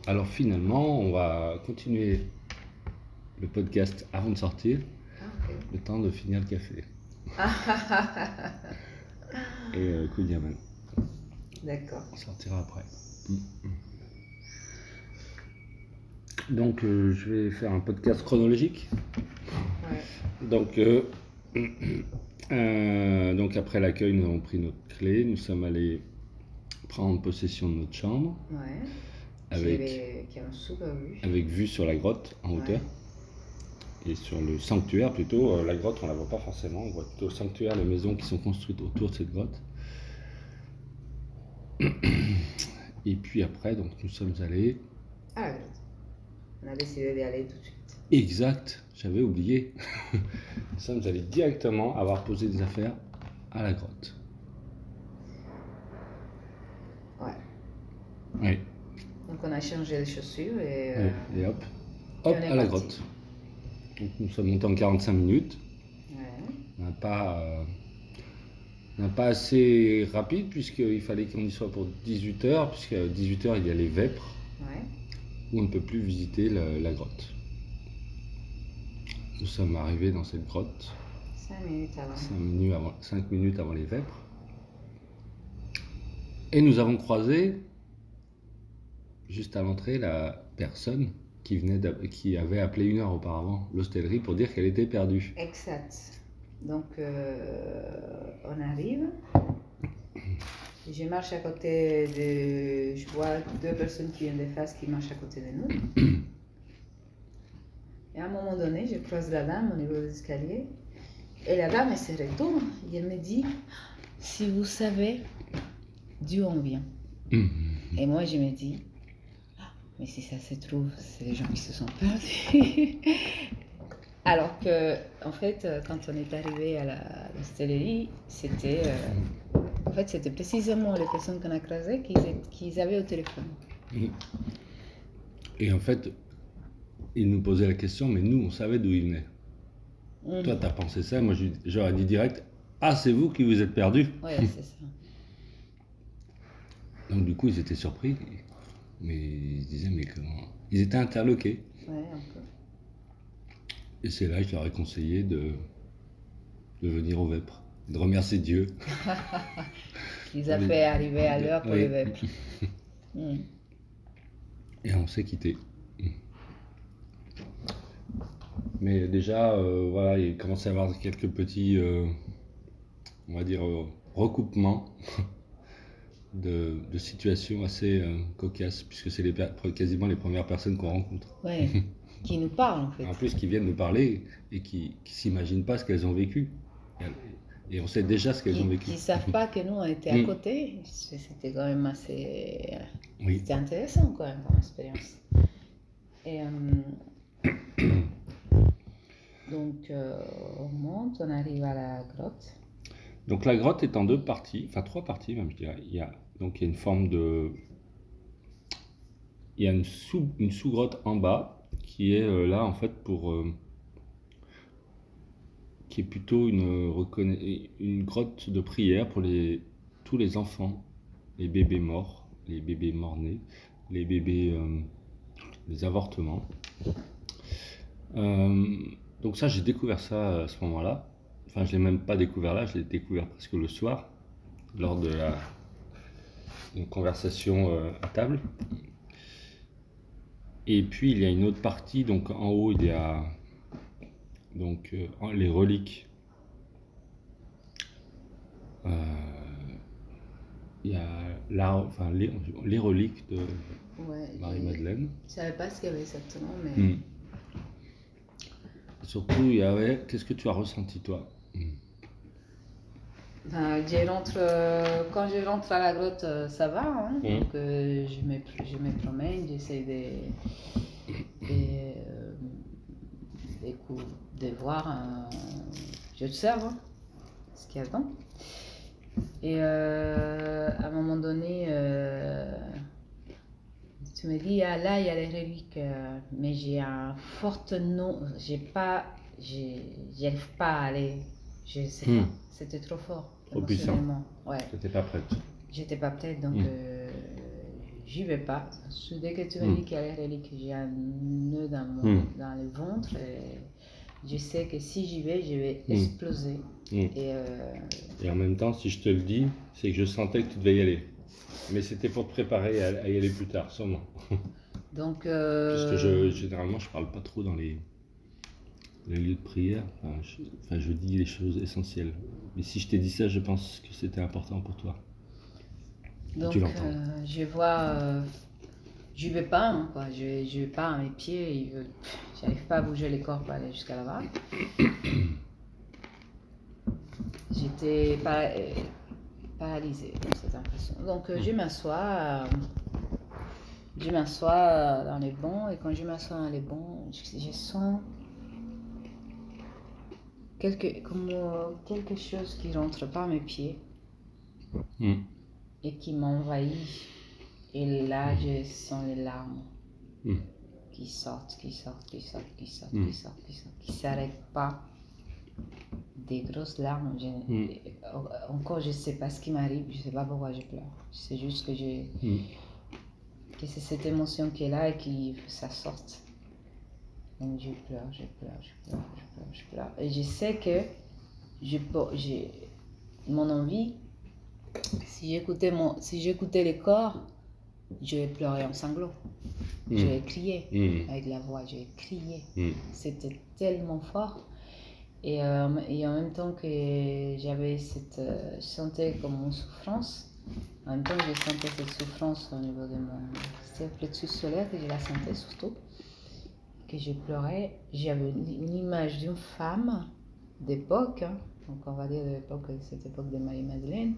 Alors finalement, on va continuer le podcast avant de sortir, le temps de finir le café. Et coup de diamant. D'accord. On sortira après. Donc je vais faire un podcast chronologique. Ouais. Donc après l'accueil, nous avons pris notre clé, nous sommes allés prendre possession de notre chambre. Ouais. Qui a une super vue. Avec vue sur la grotte en hauteur. Et sur le sanctuaire plutôt, la grotte on la voit pas forcément, on voit plutôt le sanctuaire, les maisons qui sont construites autour de cette grotte. Et puis après, donc nous sommes allés... À la grotte. On a décidé d'y aller tout de suite. Exact, j'avais oublié. Nous sommes allés directement avoir posé des affaires à la grotte. Ouais. Oui. Donc on a changé les chaussures et hop on est à la parti. grotte. Donc nous sommes montés en 45 minutes. Ouais. On n'a pas assez rapide puisqu'il fallait qu'on y soit pour 18h, puisqu'à 18h il y a les vêpres, où on ne peut plus visiter la grotte. Nous sommes arrivés dans cette grotte 5 minutes avant. 5 minutes avant les vêpres. Et nous avons croisé, juste à l'entrée, la personne qui avait appelé 1 heure auparavant l'hostellerie pour dire qu'elle était perdue. Exact. Donc on arrive. Je marche à côté de... Je vois 2 personnes qui viennent de face qui marchent à côté de nous. Et à un moment donné, je croise la dame au niveau des escaliers. Et la dame, elle se retourne et elle me dit, si vous savez d'où on vient. Et moi, je me dis, mais si ça se trouve, c'est les gens qui se sont perdus. Alors que, en fait, quand on est arrivé à l'hostellerie, c'était précisément les personnes qu'on a croisées qu'ils avaient au téléphone. Et en fait, ils nous posaient la question, mais nous, on savait d'où ils venaient. Toi, t'as pensé ça, moi, j'aurais dit direct, ah, c'est vous qui vous êtes perdus. Ouais, c'est ça. Donc du coup, ils étaient surpris, mais ils se disaient, mais comment... Ils étaient interloqués. Ouais, un peu. Et c'est là que je leur ai conseillé de venir aux vêpres, de remercier Dieu. Ils a fait arriver à l'heure pour les vêpres. Et on s'est quitté. Mais déjà, voilà, il commençait à y avoir quelques petits, on va dire, recoupements de situations assez cocasses, puisque c'est quasiment les premières personnes qu'on rencontre. Ouais, qui nous parlent en fait. En plus, qui viennent nous parler et qui s'imaginent pas ce qu'elles ont vécu. Et on sait déjà ce qu'elles ont vécu. Qui ne savent pas que nous, on était à côté. C'était quand même assez... C'était intéressant quand même comme expérience. Et donc, on monte, on arrive à la grotte. Donc la grotte est en 2 parties, enfin 3 parties même, je dirais. Il y a une forme de... Il y a une sous-grotte en bas qui est là en fait pour... qui est plutôt une grotte de prière pour tous les enfants, les bébés morts, les bébés morts-nés, les bébés, les avortements. Donc ça, j'ai découvert ça à ce moment-là. Enfin, je l'ai même pas découvert là, je l'ai découvert presque le soir, lors de une conversation à table. Et puis il y a une autre partie, donc en haut il y a donc les reliques. Il y a les reliques de Marie-Madeleine. Je ne savais pas ce qu'il y avait exactement, mais... Surtout, il y avait... Qu'est-ce que tu as ressenti, toi? Quand je rentre à la grotte, ça va. Hein? Donc, je me promène, j'essaie de voir, j'observe ce qu'il y a dedans. Et à un moment donné, tu me dis, ah là, il y a les reliques, mais j'ai un fort nom, j'arrive pas à aller, je sais pas, c'était trop fort. Trop puissant. Ouais. J'étais pas prête. J'étais pas prête, donc j'y vais pas. Dès que tu me dis qu'il y a les reliques, j'ai un nœud dans le ventre. Et je sais que si j'y vais, je vais exploser. Et en même temps, si je te le dis, c'est que je sentais que tu devais y aller. Mais c'était pour te préparer à y aller plus tard, sûrement. Donc, parce que généralement, je parle pas trop dans les lieux de prière. Je dis les choses essentielles. Mais si je t'ai dit ça, je pense que c'était important pour toi. Donc, je vois, je vais pas, hein, quoi. Je vais pas à mes pieds. J'arrive pas à bouger les corps pour aller jusqu'à là-bas. J'étais paralysée dans cette impression. Donc, je m'assois dans les bancs, et quand je m'assois dans les bancs, je sens quelque chose qui rentre par mes pieds et qui m'envahit. Et là, je sens les larmes qui sortent, qui s'arrêtent pas. Des grosses larmes. Encore, je sais pas ce qui m'arrive, je sais pas pourquoi je pleure. C'est juste que que c'est cette émotion qui est là et qui ça sorte. Donc je pleure. Et je sais que mon envie, si j'écoutais les corps, je vais pleurer en sanglots. Je vais crier avec la voix, je vais crier. C'était tellement fort. Et en même temps que je sentais comme une souffrance, en même temps que je sentais cette souffrance au niveau de mon plexus solaire, que je la sentais surtout, que je pleurais. J'avais une image d'une femme d'époque, donc on va dire de cette époque de Marie-Madeleine,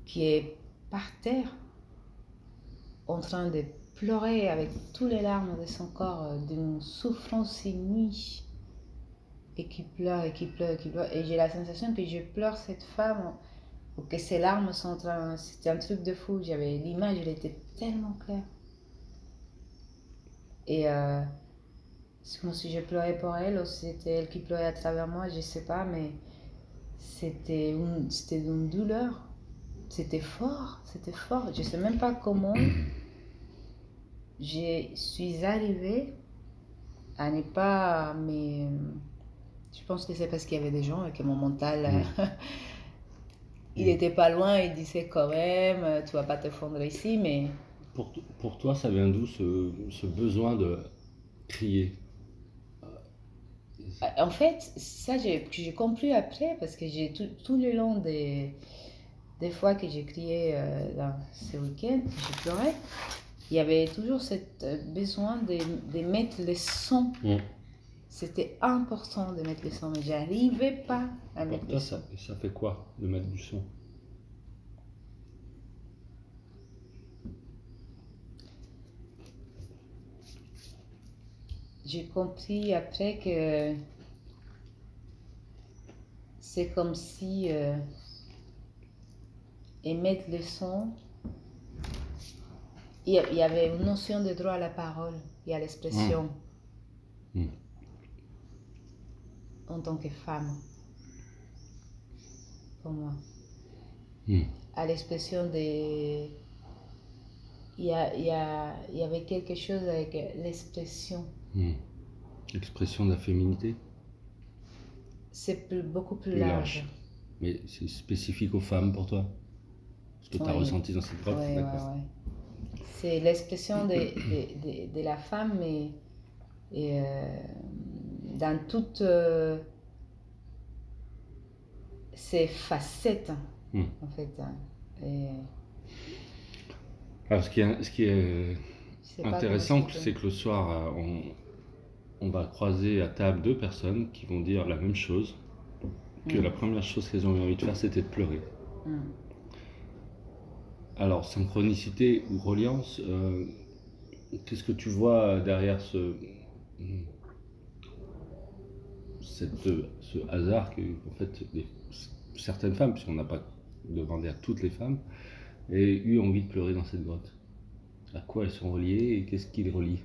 qui est par terre, en train de pleurer avec toutes les larmes de son corps, d'une souffrance inouïe, et qui pleure. Et j'ai la sensation que je pleure cette femme, ou que ses larmes sont en train... C'était un truc de fou. L'image, elle était tellement claire. Et c'est comme si je pleurais pour elle, ou c'était elle qui pleurait à travers moi, je sais pas, mais c'était une douleur. C'était fort. Je sais même pas comment je suis arrivée à ne pas... Mais je pense que c'est parce qu'il y avait des gens et que mon mental, il était pas loin, il disait quand même, tu vas pas te fondre ici, mais... Pour toi, ça vient d'où ce besoin de crier? En fait, ça, j'ai compris après, parce que tout le long des fois que j'ai crié dans ce week-end, je pleurais, il y avait toujours ce besoin de mettre le son. C'était important de mettre le son, mais j'arrivais pas à mettre le son. Ça fait quoi de mettre du son? J'ai compris après que c'est comme si émettre le son, il y avait une notion de droit à la parole et à l'expression en tant que femme, pour moi. À l'expression des... Il y avait quelque chose avec l'expression. L'expression de la féminité? C'est beaucoup plus large. Mais c'est spécifique aux femmes pour toi? Ce que tu as ressenti dans cette grotte? Oui. C'est l'expression de la femme et dans toutes ses facettes, en fait. Alors, ce qui est intéressant, c'est que le soir, on va croiser à table deux personnes qui vont dire la même chose, que la première chose qu'elles ont eu envie de faire, c'était de pleurer. Alors, synchronicité ou reliance, qu'est-ce que tu vois derrière ce hasard que, en fait, certaines femmes, puisqu'on n'a pas demandé à toutes les femmes, aient eu envie de pleurer dans cette grotte? À quoi elles sont reliées et qu'est-ce qui les relie?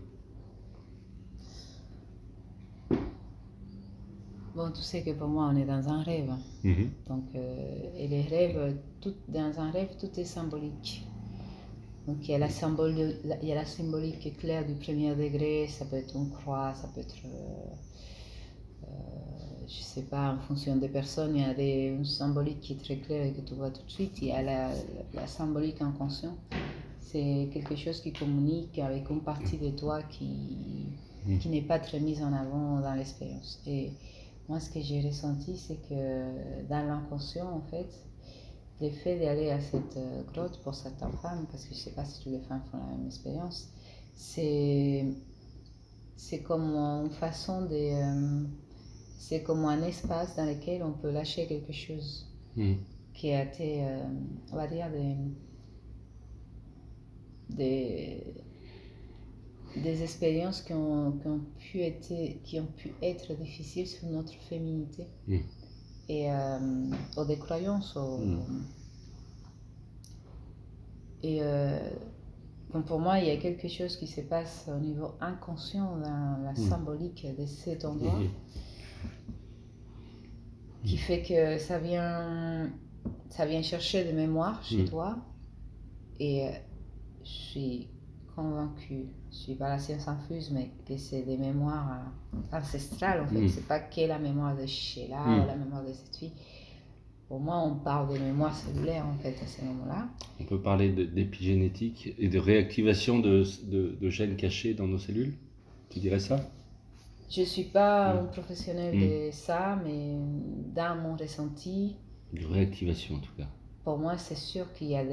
Bon, tu sais que pour moi, on est dans un rêve. Donc, et les rêves, dans un rêve, tout est symbolique. Donc il y a il y a la symbolique claire du premier degré, ça peut être une croix, ça peut être, je sais pas, en fonction des personnes, il y a une symbolique qui est très claire et que tu vois tout de suite. Il y a la symbolique inconscient. C'est quelque chose qui communique avec une partie de toi qui n'est pas très mise en avant dans l'expérience. Et moi, ce que j'ai ressenti, c'est que dans l'inconscient, en fait, le fait d'aller à cette grotte pour certaines femmes, parce que je ne sais pas si toutes les femmes font la même expérience, c'est comme une façon de... c'est comme un espace dans lequel on peut lâcher quelque chose qui a été, on va dire, des expériences qui ont pu être difficiles sur notre féminité. Et ou des croyances. Et donc pour moi, il y a quelque chose qui se passe au niveau inconscient dans la symbolique de cet endroit qui fait que ça vient chercher des mémoires chez toi. Et je suis convaincue, je ne suis pas la science infuse, mais que c'est des mémoires ancestrales en fait. C'est pas que la mémoire de Sheila ou la mémoire de cette fille. Pour moi, on parle de mémoire cellulaire en fait à ce moment-là. On peut parler d'épigénétique et de réactivation de gènes cachés dans nos cellules. Tu dirais ça? Je ne suis pas un professionnel de ça, mais dans mon ressenti... De réactivation en tout cas. Pour moi, c'est sûr qu'il y a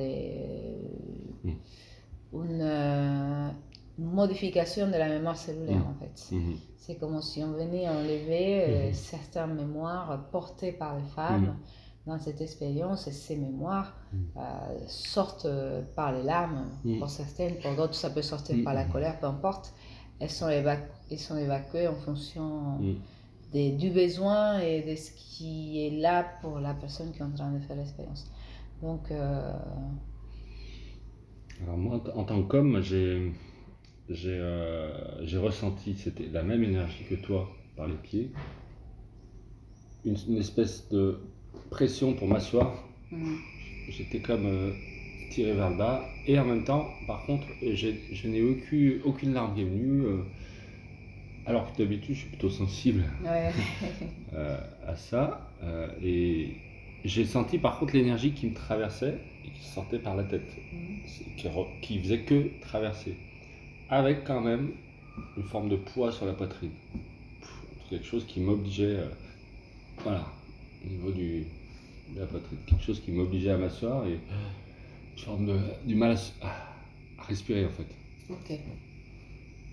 une modification de la mémoire cellulaire en fait. C'est comme si on venait enlever certaines mémoires portées par les femmes dans cette expérience, et ces mémoires sortent par les larmes pour certaines, pour d'autres ça peut sortir par la colère, peu importe. Elles sont évacuées en fonction du besoin et de ce qui est là pour la personne qui est en train de faire l'expérience. Donc alors moi, en tant qu'homme, j'ai ressenti, c'était la même énergie que toi par les pieds, une espèce de pression pour m'asseoir. J'étais comme tiré vers le bas, et en même temps, par contre, je n'ai aucune larme qui est venue, alors que d'habitude, je suis plutôt sensible à ça, et j'ai senti par contre l'énergie qui me traversait et qui sortait par la tête, qui faisait que traverser, avec quand même une forme de poids sur la poitrine, quelque chose qui m'obligeait, voilà, au niveau de la poitrine, quelque chose qui m'obligeait à m'asseoir et une forme du mal à respirer en fait. Ok.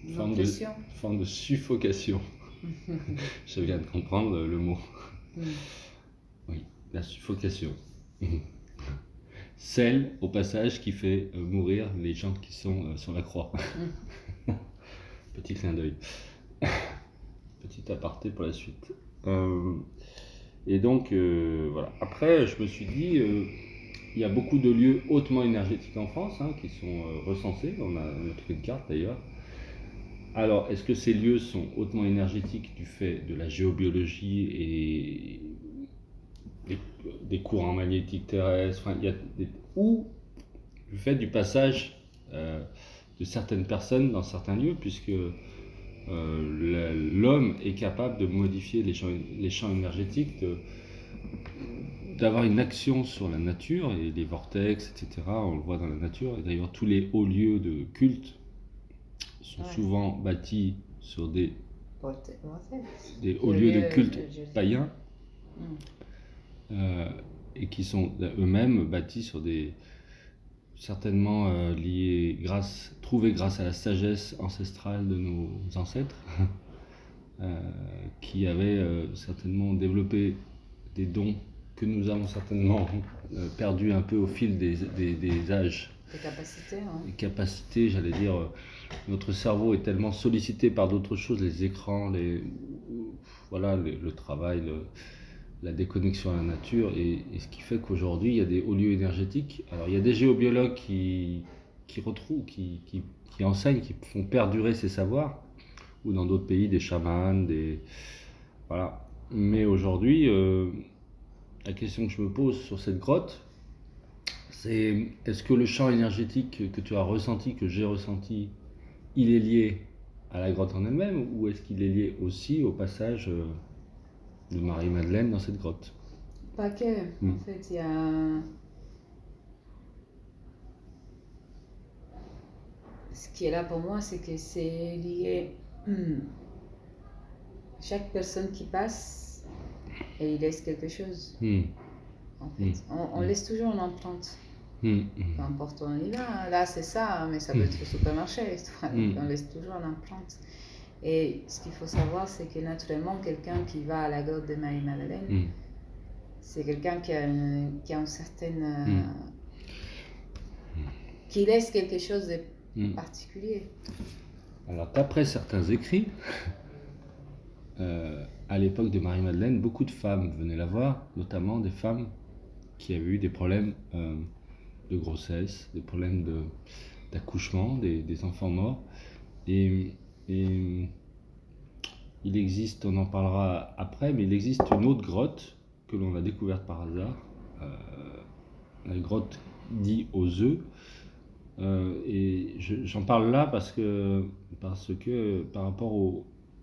Une forme de suffocation. Je viens de comprendre le mot. Oui, la suffocation. Celle, au passage, qui fait mourir les gens qui sont sur la croix. Petit clin d'œil. Petit aparté pour la suite. Et donc, voilà. Après, je me suis dit, il y a beaucoup de lieux hautement énergétiques en France qui sont recensés. On a trouvé une carte d'ailleurs. Alors, est-ce que ces lieux sont hautement énergétiques du fait de la géobiologie et des courants magnétiques terrestres, ou du fait du passage de certaines personnes dans certains lieux, puisque l'homme est capable de modifier les champs énergétiques, d'avoir une action sur la nature et les vortex, etc. On le voit dans la nature. Et d'ailleurs, tous les hauts lieux de culte sont souvent bâtis sur des hauts lieux de culte païens, et qui sont eux-mêmes bâtis sur des certainement trouvés grâce à la sagesse ancestrale de nos ancêtres, qui avaient certainement développé des dons que nous avons certainement perdus un peu au fil des âges. Des capacités. Les capacités, j'allais dire, notre cerveau est tellement sollicité par d'autres choses, les écrans, le travail, la déconnexion à la nature, et ce qui fait qu'aujourd'hui il y a des hauts lieux énergétiques. Alors il y a des géobiologues qui enseignent, qui font perdurer ces savoirs, ou dans d'autres pays des chamans, voilà. Mais aujourd'hui, la question que je me pose sur cette grotte, Est-ce que le champ énergétique que tu as ressenti, que j'ai ressenti, il est lié à la grotte en elle-même, ou est-ce qu'il est lié aussi au passage de Marie-Madeleine dans cette grotte? Pas que. En fait, il y a... Ce qui est là pour moi, c'est que c'est lié... Chaque personne qui passe, et il laisse quelque chose. En fait, on laisse toujours une empreinte. Peu importe où on y va. Là, c'est ça, mais ça peut être au supermarché. On laisse toujours une empreinte. Et ce qu'il faut savoir, c'est que naturellement, quelqu'un qui va à la grotte de Marie-Madeleine, c'est quelqu'un qui a une certaine... qui laisse quelque chose de particulier. Alors, d'après certains écrits, à l'époque de Marie-Madeleine, beaucoup de femmes venaient la voir, notamment des femmes qui avaient eu des problèmes de grossesse, des problèmes d'accouchement, des enfants morts. Et il existe, on en parlera après, mais il existe une autre grotte que l'on a découverte par hasard, la grotte dite aux œufs. Et j'en parle là parce que par rapport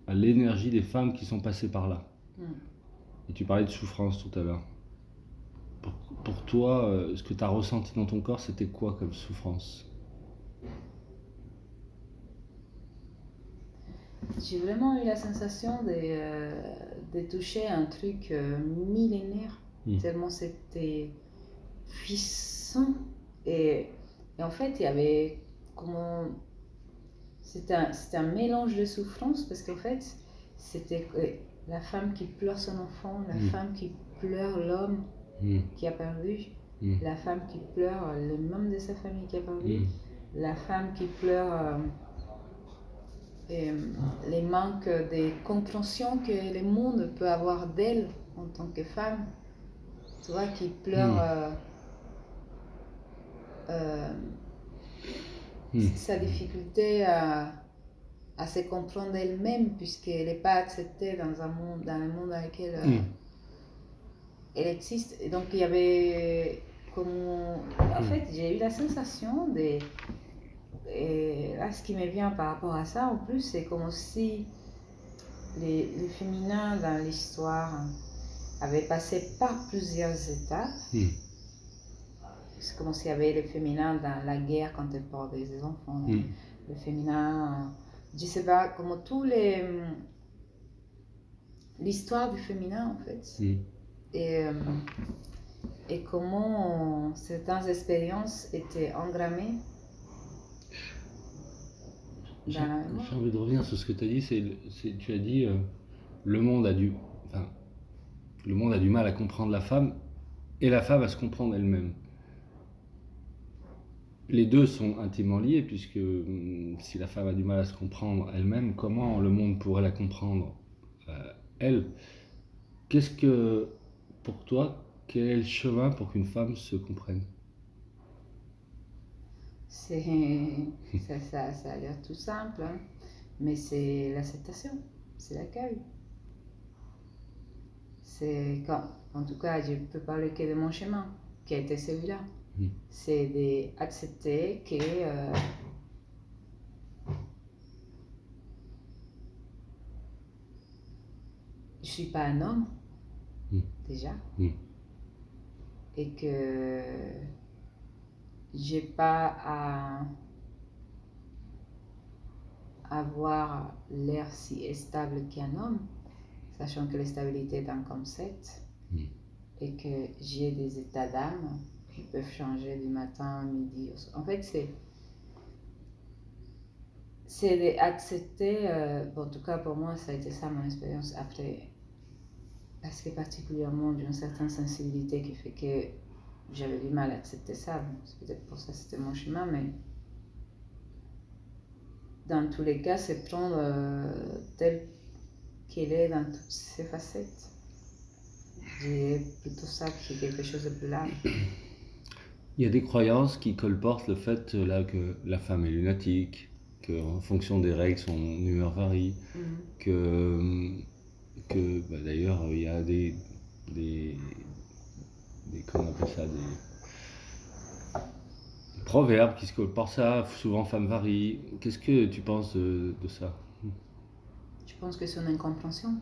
à l'énergie des femmes qui sont passées par là. Et tu parlais de souffrance tout à l'heure. Pour toi, ce que tu as ressenti dans ton corps, c'était quoi comme souffrance? J'ai vraiment eu la sensation de toucher un truc millénaire, tellement c'était puissant. Et en fait, il y avait comment... C'était un mélange de souffrance, parce qu'en fait, c'était la femme qui pleure son enfant, la femme qui pleure l'homme qui a perdu, la femme qui pleure le membre de sa famille qui a perdu, la femme qui pleure les manques de compréhension que le monde peut avoir d'elle en tant que femme, tu vois, qui pleure sa difficulté à se comprendre elle-même, puisqu'elle n'est pas acceptée dans le monde dans lequel elle existe. Et donc il y avait en fait, j'ai eu la sensation de... Et là, ce qui me vient par rapport à ça, en plus, c'est comme si les féminins dans l'histoire avaient passé par plusieurs étapes. C'est comme s'il y avait les féminins dans la guerre quand elles portent des enfants. Le féminin, je sais pas, comme tous les... L'histoire du féminin, en fait. Et comment certaines expériences étaient engrammées. J'ai envie de revenir sur ce que tu as dit. Tu as dit le monde a du mal à comprendre la femme et la femme à se comprendre elle-même. Les deux sont intimement liés, puisque si la femme a du mal à se comprendre elle-même, comment le monde pourrait la comprendre elle? Qu'est-ce que, pour toi, quel est le chemin pour qu'une femme se comprenne? Ça a l'air tout simple, hein, mais c'est l'acceptation, c'est l'accueil. C'est en tout cas, je peux parler que de mon chemin, qui a été celui-là. C'est d'accepter que je suis pas un homme, déjà, et que j'ai pas à avoir l'air si stable qu'un homme, sachant que la stabilité est un concept, et que j'ai des états d'âme qui peuvent changer du matin au midi. En fait, c'est d'accepter, en tout cas pour moi, ça a été ça mon expérience après, parce que particulièrement d'une certaine sensibilité qui fait que j'avais du mal à accepter ça. C'est peut-être pour ça que c'était mon chemin, mais dans tous les cas, c'est prendre tel qu'elle est dans toutes ses facettes. J'ai plutôt ça que quelque chose de plus large. Il y a des croyances qui colportent le fait là, que la femme est lunatique, qu'en fonction des règles, son humeur varie, que d'ailleurs il y a des comment on appelle ça, proverbe qui se comporte ça, souvent femme varie. Qu'est-ce que tu penses de ça? Je pense que c'est une incompréhension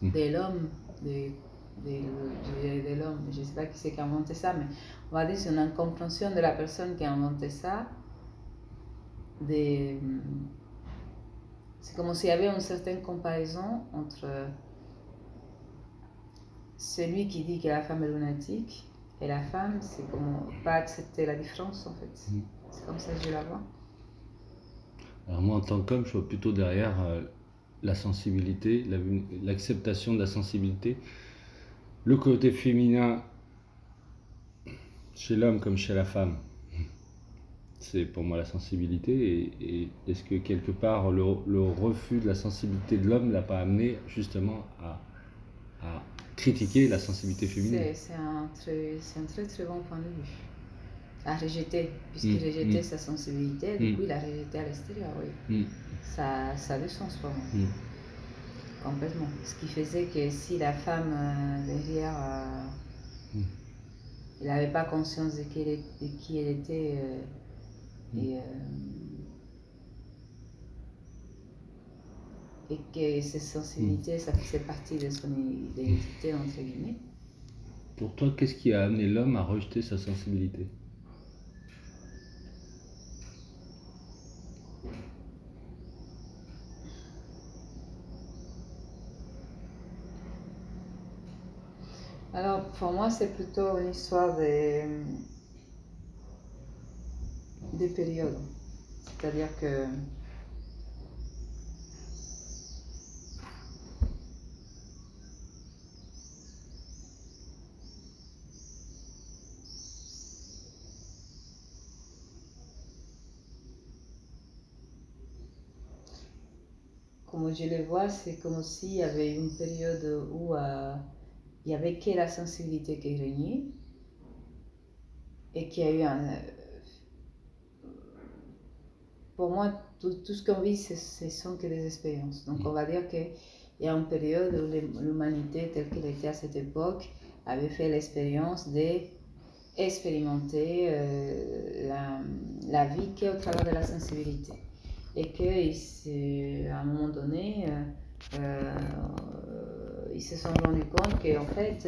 de l'homme, de l'homme. Je ne sais pas qui c'est qui a inventé ça, mais on va dire que c'est une incompréhension de la personne qui a inventé ça. C'est comme s'il y avait une certaine comparaison entre celui qui dit que la femme est lunatique et la femme, c'est comme pas accepter la différence en fait. C'est comme ça que je la vois. Alors moi en tant qu'homme, je vois plutôt derrière la sensibilité, l'acceptation de la sensibilité, le côté féminin chez l'homme comme chez la femme. C'est pour moi la sensibilité et est-ce que quelque part le refus de la sensibilité de l'homme l'a pas amené justement à critiquer la sensibilité féminine? C'est un très très bon point de vue. À rejeter, puisqu'il rejetait sa sensibilité, du coup il a rejeté à l'extérieur, oui. Ça a du sens pour moi. Complètement. Ce qui faisait que si la femme derrière, elle n'avait pas conscience de qui elle était et que ses sensibilités, ça faisait partie de son identité, entre guillemets. Pour toi, qu'est-ce qui a amené l'homme à rejeter sa sensibilité? Alors, pour moi, c'est plutôt une histoire des périodes. C'est-à-dire que comme je le vois, c'est comme s'il y avait une période où il n'y avait que la sensibilité qui régnait et qu'il y a eu pour moi, tout ce qu'on vit, ce sont que des expériences. Donc on va dire qu'il y a une période où l'humanité, telle qu'elle était à cette époque, avait fait l'expérience d'expérimenter la vie qui est au travers de la sensibilité. Et qu'à un moment donné, ils se sont rendus compte qu'en fait,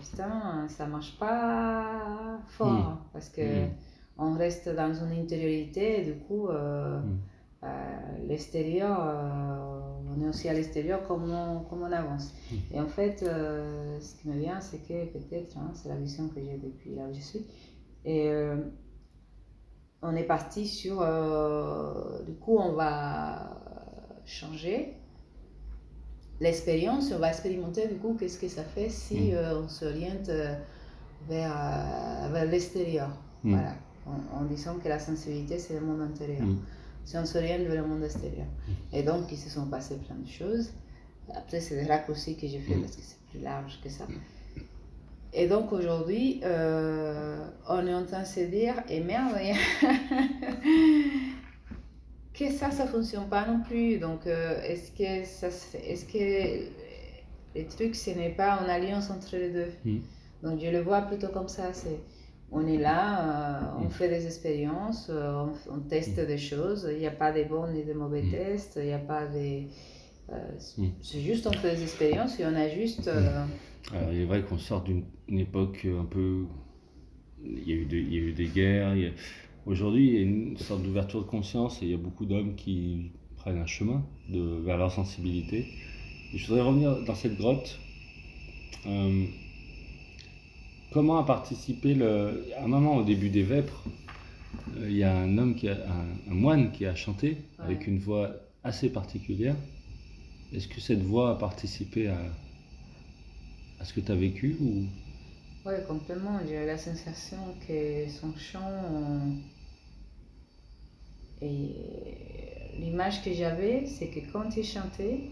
putain, ça marche pas fort, parce que on reste dans une intériorité, et du coup, l'extérieur, on est aussi à l'extérieur comme on avance. Et en fait, ce qui me vient, c'est que peut-être, c'est la vision que j'ai depuis là où je suis, et on est parti sur, du coup, on va changer l'expérience, on va expérimenter du coup qu'est-ce que ça fait si on s'oriente vers l'extérieur. Voilà. En disant que la sensibilité c'est le monde intérieur. Si on s'oriente vers le monde extérieur. Et donc il se sont passées plein de choses. Après c'est des raccourcis que j'ai fait parce que c'est plus large que ça. Et donc aujourd'hui, on est en train de se dire, et merde, que ça fonctionne pas non plus. Donc est-ce que le truc ce n'est pas en alliance entre les deux? Donc je le vois plutôt comme ça. On est là, on fait des expériences, on teste des choses. Il n'y a pas de bons ni de mauvais tests. Il n'y a pas de c'est juste on fait des expériences et on a juste. Alors, il est vrai qu'on sort d'une époque un peu. Il y a eu des guerres. Aujourd'hui, il y a une sorte d'ouverture de conscience et il y a beaucoup d'hommes qui prennent un chemin vers leur sensibilité. Et je voudrais revenir dans cette grotte. Comment a participé à un moment au début des Vêpres, il y a un homme un moine qui a chanté avec une voix assez particulière. Est-ce que cette voix a participé à ce que tu as vécu ou... Oui, complètement. J'ai eu la sensation que son chant et l'image que j'avais, c'est que quand il chantait,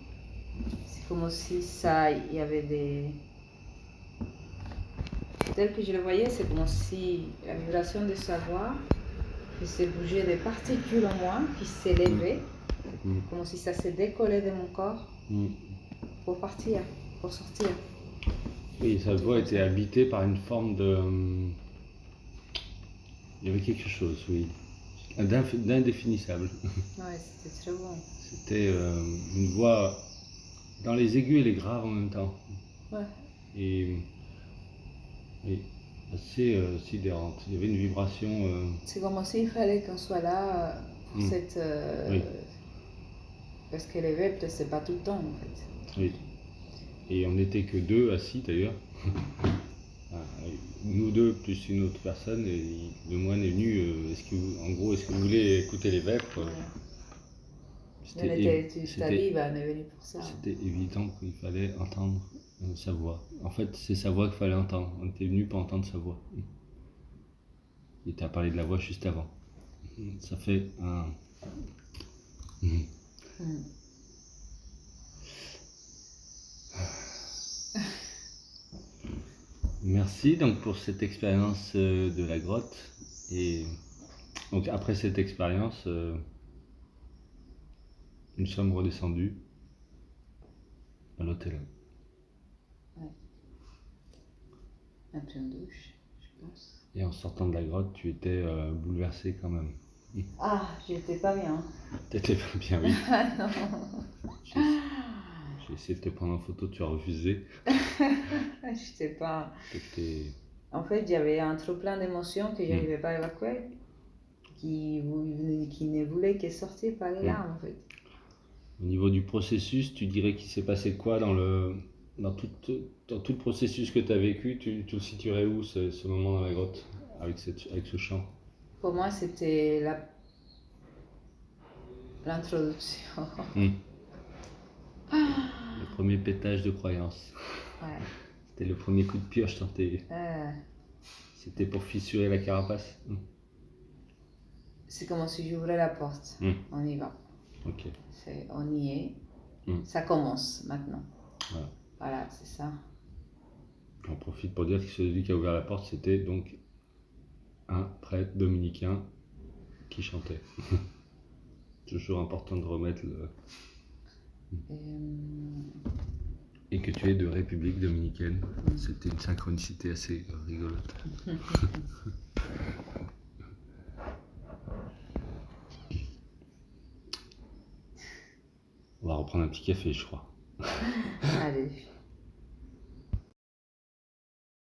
c'est comme si il y avait des... Tel que je le voyais, c'est comme si la vibration de sa voix faisait bouger des particules en moi qui s'élevaient, comme si ça se décollait de mon corps pour partir, pour sortir. Oui, sa voix était habitée par une forme de... Il y avait quelque chose, oui. D'indéfinissable. Ouais, c'était très bon. C'était une voix dans les aigus et les graves en même temps. Ouais. Et assez sidérante. Il y avait une vibration. C'est comme s'il fallait qu'on soit là pour cette. Oui. Parce que les webs, c'est pas tout le temps en fait. Oui. Et on n'était que deux assis d'ailleurs. Nous deux plus une autre personne, et le moine est venu. En gros, est-ce que vous voulez écouter les vêpres? Ta vie est venue pour ça. C'était évident qu'il fallait entendre sa voix. En fait, c'est sa voix qu'il fallait entendre. On était venu pour entendre sa voix. Il t'a parlé de la voix juste avant. Ça fait un. Merci donc pour cette expérience de la grotte. Et donc après cette expérience, nous sommes redescendus à l'hôtel. Ouais. Après une douche, je pense. Et en sortant de la grotte, tu étais bouleversé quand même. Ah, j'étais pas bien. T'étais pas bien, oui. J'ai essayé de te prendre en photo, tu as refusé. Je sais pas. En fait, j'avais un trop plein d'émotions que je n'arrivais pas à évacuer, qui ne voulaient que sortir par les larmes en fait. Au niveau du processus, tu dirais qu'il s'est passé quoi dans tout le processus que tu as vécu? Tu le situerais où ce moment dans la grotte avec ce chant? Pour moi, c'était l'introduction. Le premier pétage de croyance. Ouais. C'était le premier coup de pioche dans tes. C'était pour fissurer la carapace. C'est comme si j'ouvrais la porte. On y va. Ok. On y est. Ça commence maintenant. Voilà, c'est ça. On profite pour dire que celui qui a ouvert la porte, c'était donc un prêtre dominicain qui chantait. Toujours important de remettre le. Et que tu es de République dominicaine. C'était une synchronicité assez rigolote. On va reprendre un petit café, je crois. Allez.